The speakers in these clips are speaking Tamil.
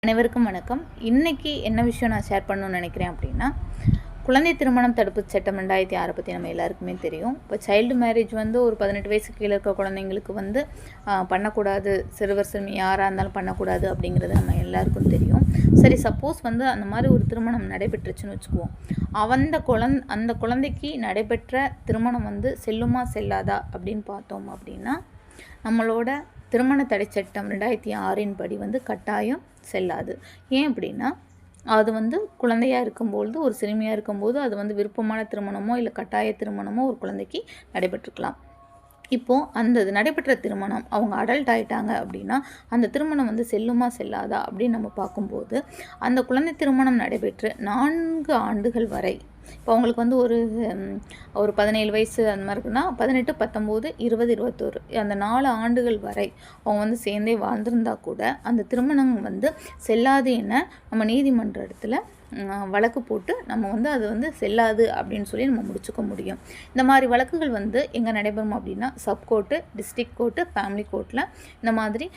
அனைவருக்கும் வணக்கம். இன்னைக்கு என்ன விஷயம் நான் ஷேர் பண்ணணும்னு நினைக்கிறேன் அப்படின்னா, குழந்தை திருமணம் தடுப்பு சட்டம் 2006 பற்றி நம்ம எல்லாருக்குமே தெரியும். இப்போ சைல்டு மேரேஜ் ஒரு 18 வயசுக்கு கீழே இருக்க குழந்தைங்களுக்கு பண்ணக்கூடாது, சிறுவர் சிறுமி யாராக இருந்தாலும் பண்ணக்கூடாது அப்படிங்கிறது நம்ம எல்லாருக்கும் தெரியும். சரி, சப்போஸ் அந்த மாதிரி ஒரு திருமணம் நடைபெற்றுச்சுன்னு வச்சுக்குவோம். அந்த குழந்தைக்கு நடைபெற்ற திருமணம் செல்லுமா செல்லாதா அப்படின்னு பார்த்தோம் அப்படின்னா, நம்மளோட திருமண தடை சட்டம் 2006 படி கட்டாயம் செல்லாது. ஏன் அப்படின்னா, அது குழந்தையாக இருக்கும்போது, ஒரு சிறுமியாக இருக்கும்போது அது விருப்பமான திருமணமோ இல்லை கட்டாய திருமணமோ ஒரு குழந்தைக்கு நடைபெற்றுக்கலாம். இப்போது அந்த நடைபெற்ற திருமணம் அவங்க அடல்ட் ஆகிட்டாங்க அப்படின்னா, அந்த திருமணம் செல்லுமா செல்லாதா அப்படின்னு நம்ம பார்க்கும்போது, அந்த குழந்தை திருமணம் நடைபெற்று 4 ஆண்டுகள் வரை, இப்போ அவங்களுக்கு ஒரு 17 வயசு அந்த மாதிரி இருக்குன்னா 18, 19, 20, 21 அந்த 4 ஆண்டுகள் வரை அவங்க சேர்ந்தே வாழ்ந்திருந்தா கூட அந்த திருமணம் செல்லாது என நம்ம நீதிமன்றத்தில் வழக்கு போட்டு நம்ம அது செல்லாது அப்படின்னு சொல்லி நம்ம முடிச்சுக்க முடியும். இந்த மாதிரி வழக்குகள் எங்கே நடைபெறும் அப்படின்னா, சப்கோர்ட்டு, டிஸ்ட்ரிக்ட் கோர்ட்டு, ஃபேமிலி கோர்ட்டில் இந்த மாதிரி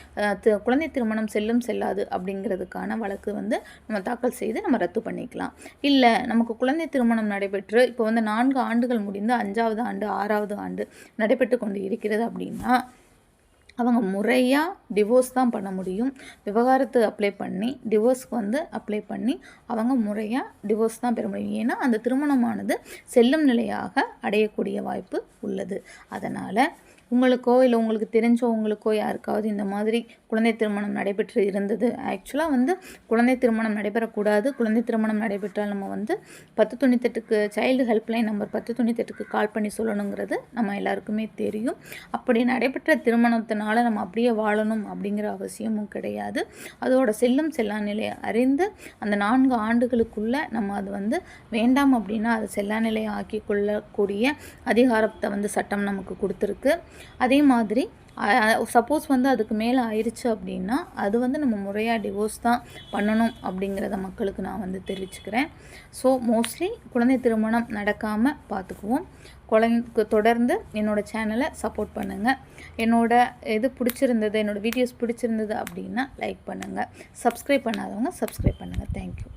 குழந்தை திருமணம் செல்லும் செல்லாது அப்படிங்கிறதுக்கான வழக்கு நம்ம தாக்கல் செய்து நம்ம ரத்து பண்ணிக்கலாம். இல்லை, நமக்கு குழந்தை திருமணம் நடைபெற்று இப்போ 4 ஆண்டுகள் முடிந்து 5வது ஆண்டு 6வது ஆண்டு நடைபெற்று கொண்டு இருக்கிறது அப்படின்னா, அவங்க முறையாக டிவோர்ஸ் தான் பண்ண முடியும். விவாகரத்து அப்ளை பண்ணி டிவோர்ஸ்க்கு அப்ளை பண்ணி அவங்க முறையாக டிவோர்ஸ் தான் பெற முடியும். ஏன்னா அந்த திருமணமானது செல்லும் நிலையாக அடையக்கூடிய வாய்ப்பு உள்ளது. அதனால் உங்களுக்கோ இல்லை உங்களுக்கு தெரிஞ்சவங்களுக்கோ யாருக்காவது இந்த மாதிரி குழந்தை திருமணம் நடைபெற்று இருந்தது, ஆக்சுவலாக குழந்தை திருமணம் நடைபெறக்கூடாது. குழந்தை திருமணம் நடைபெற்றால் நம்ம 1098க்கு சைல்டு ஹெல்ப்லைன் நம்பர் 1098க்கு கால் பண்ணி சொல்லணுங்கிறது நம்ம எல்லாருக்குமே தெரியும். அப்படி நடைபெற்ற திருமணத்தினால நம்ம அப்படியே வாழணும் அப்படிங்கிற அவசியமும் கிடையாது. அதோட செல்லும் செல்லா நிலையை அறிந்து அந்த 4 ஆண்டுகளுக்குள்ளே நம்ம அது வேண்டாம் அப்படின்னா அது செல்லா நிலையை ஆக்கி கொள்ளக்கூடிய அதிகாரத்தை சட்டம் நமக்கு கொடுத்துருக்கு. அதே மாதிரி சப்போஸ் அதுக்கு மேலே ஆயிடுச்சு அப்படின்னா அது நம்ம முறையாக டிவோர்ஸ் தான் பண்ணணும் அப்படிங்கிறத மக்களுக்கு நான் தெரிவிச்சுக்கிறேன். ஸோ மோஸ்ட்லி குழந்தை திருமணம் நடக்காமல் பார்த்துக்குவோம். குழந்தைக்கு தொடர்ந்து என்னோடய சேனலை சப்போர்ட் பண்ணுங்கள். என்னோடய வீடியோஸ் பிடிச்சிருந்தது அப்படின்னா லைக் பண்ணுங்கள். சப்ஸ்கிரைப் பண்ணாதவங்க சப்ஸ்கிரைப் பண்ணுங்கள். தேங்க்யூ.